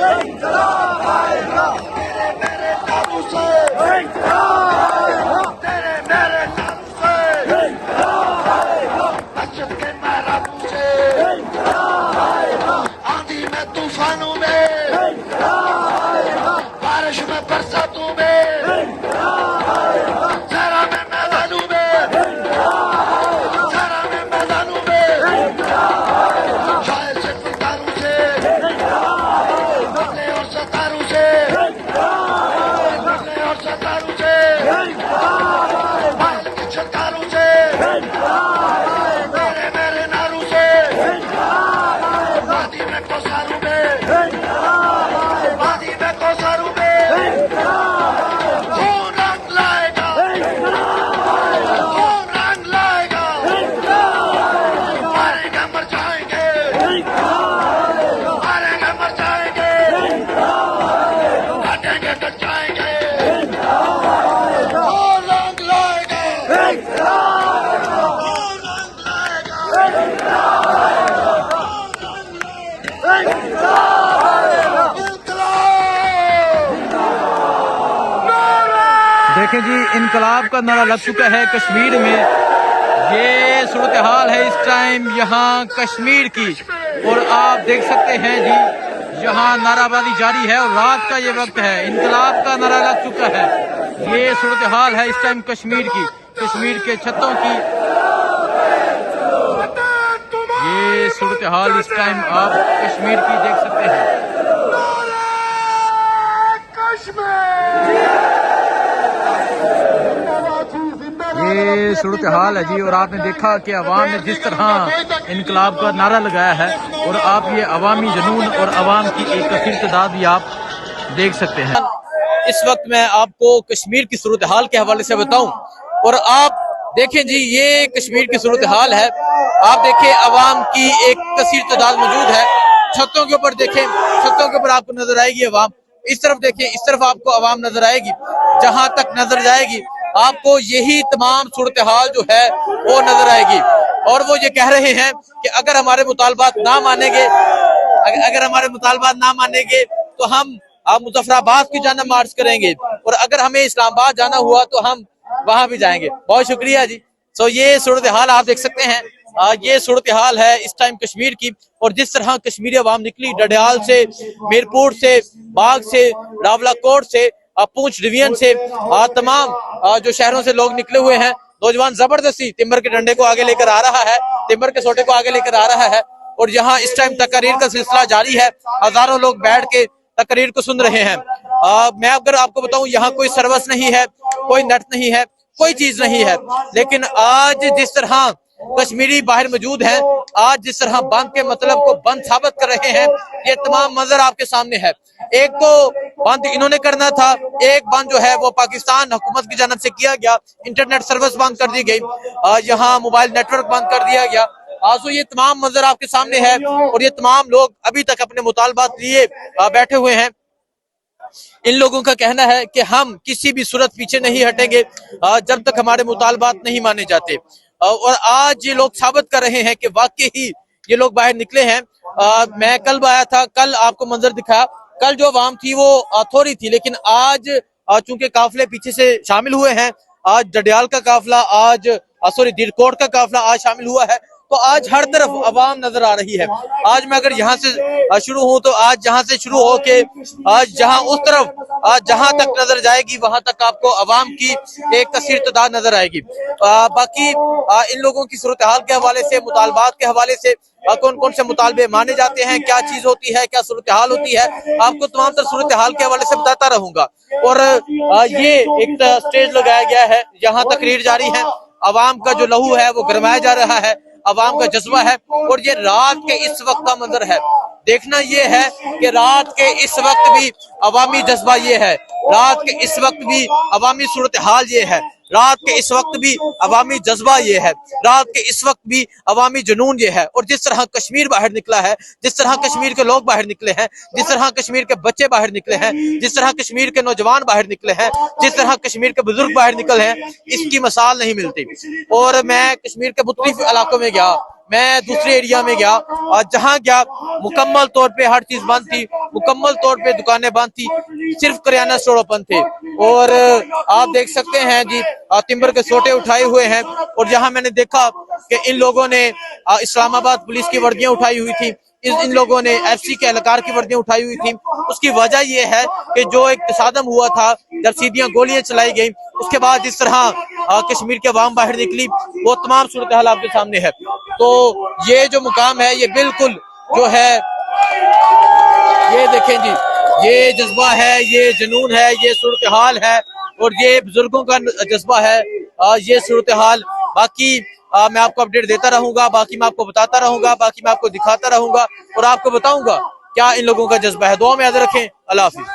इंकलाब आएगा, तेरे मेरे नारों से इंकलाब आएगा, तेरे मेरे नारों से इंकलाब आएगा, मस्जिद के महराबों से इंकलाब आएगा, आंधी में तूफानों में इंकलाब आएगा, बारिश में बरसातों में इंकलाब आएगा, जरा में मैदानों में इंकलाब आएगा, जरा में मैदानों में इंकलाब आएगा, शायर से फनकारों से इंकलाब आएगा, बदले और सतारों से इंकलाब आएगा, बदले और सतारों से इंकलाब आएगा, बादल की छलकारों से इंकलाब आएगा, मेरे मेरे नारों से इंकलाब आएगा, वादी में कोसारों में इंकलाब आएगा, वादी में कोसारों में इंकलाब आएगा, खून रंग लाएगा इंकलाब आएगा, खून रंग लाएगा इंकलाब आएगा, मारेंगे मर जाएंगे इंकलाब आएगा, मारेंगे मर जाएंगे इंकलाब आएगा, काटेंगे कट जाएंगे इंकलाब आएगा, खून रंग लाएगा इंकलाब आएगा, खून रंग लाएगा इंकलाब आएगा, खून रंग लाएगा इंकलाब आएगा, देखें जी, इनकलाब का नारा लग चुका है कश्मीर में। ये सूरत हाल है इस टाइम यहाँ कश्मीर की, और आप देख सकते हैं जी यहाँ नाराबाजी जारी है और रात का ये वक्त है, इनकलाब का नारा लग चुका है। ये सूरत हाल है इस टाइम कश्मीर की, कश्मीर के छतों की ये सूरत हाल इस टाइम आप कश्मीर की देख सकते हैं। ये सूरत हाल है जी, और आपने देखा कि अवाम ने जिस तरह इनकलाब का नारा लगाया है, और आप ये अवामी जुनून और अवाम की एक कसीर तादाद भी आप देख सकते हैं। इस वक्त मैं आपको कश्मीर की सूरत हाल के हवाले से बताऊं, और आप देखें जी ये कश्मीर की सूरत हाल है। आप देखें अवाम की एक कसीर तादाद मौजूद है। छतों के ऊपर देखें, छतों के ऊपर आपको नजर आएगी अवाम, इस तरफ देखें, इस तरफ आपको अवाम नजर आएगी, जहां तक नजर जाएगी आपको यही तमाम सूरत हाल जो है वो नजर आएगी। और वो ये कह रहे हैं कि अगर हमारे मुतालबात ना मानेंगे, अगर हमारे मुतालबात ना मानेंगे तो हम मुजफ्फराबाद की जाना मार्च करेंगे, और अगर हमें इस्लामाबाद जाना हुआ तो हम वहां भी जाएंगे। बहुत शुक्रिया जी। सो ये सूरत हाल आप देख सकते हैं, ये सूरत हाल है इस टाइम कश्मीर की। और जिस तरह कश्मीरी अवाम निकली डडियाल से, मीरपुर से, बाग से, रावलाकोट से, पूंछ डिवीजन से, तमाम जो शहरों से लोग निकले हुए हैं। नौजवान जबरदस्ती तिम्बर के डंडे को आगे लेकर आ रहा है, तिम्बर के सोटे को आगे लेकर आ रहा है, और यहाँ इस टाइम तकरीर का सिलसिला जारी है। हजारों लोग बैठ के तकरीर को सुन रहे हैं। मैं अगर आपको बताऊं यहाँ कोई सर्विस नहीं है, कोई नेट नहीं है, कोई चीज नहीं है, लेकिन आज जिस तरह कश्मीरी बाहर मौजूद है, आज जिस तरह बंद के मतलब को बंद साबित कर रहे हैं, ये तमाम मंजर आपके सामने है। एक तो बंद इन्होंने करना था, एक बंद जो है वो पाकिस्तान हुकूमत की जानब से किया गया, इंटरनेट सर्विस बंद कर दी गई, यहाँ मोबाइल नेटवर्क बंद कर दिया गया। तो ये तमाम मंजर आपके सामने है, और ये तमाम लोग अभी तक अपने मुतालबात लिए बैठे हुए हैं। इन लोगों का कहना है कि हम किसी भी सूरत पीछे नहीं हटेंगे जब तक हमारे मुतालबात नहीं माने जाते। और आज ये लोग साबित कर रहे हैं कि वाकई ही ये लोग बाहर निकले हैं। मैं कल आया था, कल आपको मंजर दिखाया, कल जो आवाम थी वो थोड़ी थी, लेकिन आज चूंकि काफिले पीछे से शामिल हुए हैं, आज डडियाल का काफिला, आज दीरकोट का काफिला आज शामिल हुआ है, तो आज हर तरफ अवाम नजर आ रही है। आज मैं अगर यहाँ से शुरू हूँ तो आज जहाँ से शुरू हो के आज जहाँ उस तरफ जहाँ तक नजर जाएगी वहां तक आपको अवाम की एक कसीर तादाद नजर आएगी। बाकी इन लोगों की सूरत हाल के हवाले से, मुतालबात के हवाले से, कौन कौन से मुतालबे माने जाते हैं, क्या चीज होती है, क्या सूरत हाल होती है, आपको तमाम तर सूरत हाल के हवाले से बताता रहूंगा। और ये एक स्टेज लगाया गया है, यहाँ तकरीर जारी है, अवाम का जो लहू है वो गरमाया जा रहा है, अवाम का जज्बा है। और ये रात के इस वक्त का मंजर है, देखना ये है कि रात के इस वक्त भी अवामी जज्बा ये है, रात के इस वक्त भी अवामी सूरत हाल ये है, रात के इस वक्त भी अवामी जज्बा ये है, रात के इस वक्त भी अवामी जुनून ये है। और जिस तरह कश्मीर बाहर निकला है, जिस तरह कश्मीर के लोग बाहर निकले हैं, जिस तरह कश्मीर के बच्चे बाहर निकले हैं, जिस तरह कश्मीर के नौजवान बाहर निकले हैं, जिस तरह कश्मीर के बुजुर्ग बाहर निकले हैं, इसकी मिसाल नहीं मिलती। और मैं कश्मीर के मुख्तलिफ इलाकों में गया, मैं दूसरे एरिया में गया और जहां गया मुकम्मल तौर पे हर चीज बंद थी, मुकम्मल तौर पे दुकानें बंद थी, सिर्फ किराना स्टोर ओपन थे। और आप देख सकते हैं जी तिम्बर के सोटे उठाए हुए हैं। और जहां मैंने देखा कि इन लोगों ने इस्लामाबाद पुलिस की वर्दियां उठाई हुई थी, इन लोगों ने एफसी के एहलकार की वर्दियां उठाई हुई थी। उसकी वजह यह है कि जो एक तसादम हुआ था जब सीधियां गोलियां चलाई गई, उसके बाद जिस तरह कश्मीर के अवाम बाहर निकली, वो तमाम सूरत हाल आपके सामने है। तो ये जो मुकाम है ये बिल्कुल जो है, ये देखें जी, ये जज्बा है, ये जुनून है, ये सूरत हाल है और ये बुजुर्गों का जज्बा है, ये सूरत हाल। बाकी मैं आपको अपडेट देता रहूंगा, बाकी मैं आपको बताता रहूंगा, बाकी मैं आपको दिखाता रहूंगा और आपको बताऊंगा क्या इन लोगों का जज्बा है। दुआ में याद रखें। अल्लाह हाफिज।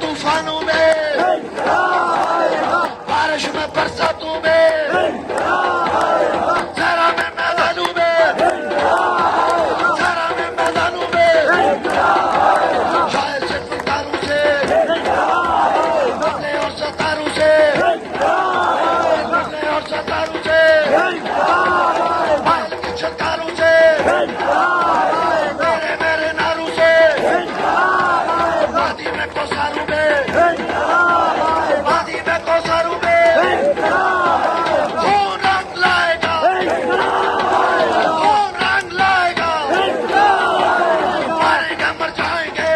तूफानों में, बारिश में, बरसातों में, जरा में मैदानों में, जरा में मैदानों में, शायद से फुलकारों से, बदले और सतारों से, बदले और सतारों से, माल की छकारों से, मेरे मेरे नारों से, वादी में कोसारों में, वादी में कोसारों में, कौन रंग लाएगा, कौन रंग लाएगा, मारेंगे मर जाएंगे,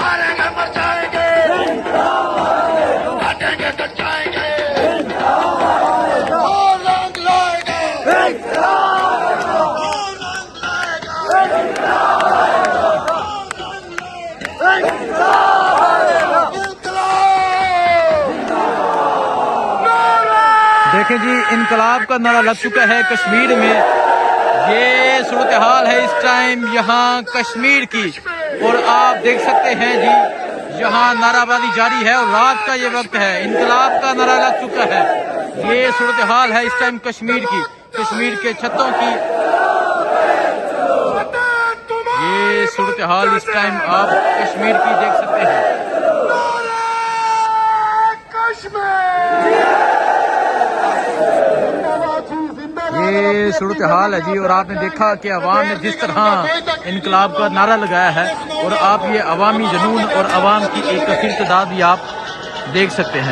मारेंगे मर जाएंगे, हटेंगे कट जाएंगे, कौन रंग लाएगा, कौन रंग लाएगा, देखें जी, इनकलाब का नारा लग चुका है कश्मीर में। ये सूरत हाल है इस टाइम यहाँ कश्मीर की और आप देख सकते हैं जी यहाँ नाराबाजी जारी है और रात का ये वक्त है, इनकलाब का नारा लग चुका है। ये सूरत हाल है इस टाइम कश्मीर की, कश्मीर के छतों की ये सूरत हाल इस टाइम आप कश्मीर की देख सकते हैं। ये सूरत हाल है जी और आपने देखा कि अवाम ने जिस तरह इनकलाब का नारा लगाया है और आप ये अवामी जुनून और अवाम की एक कसीर तादाद भी आप देख सकते हैं।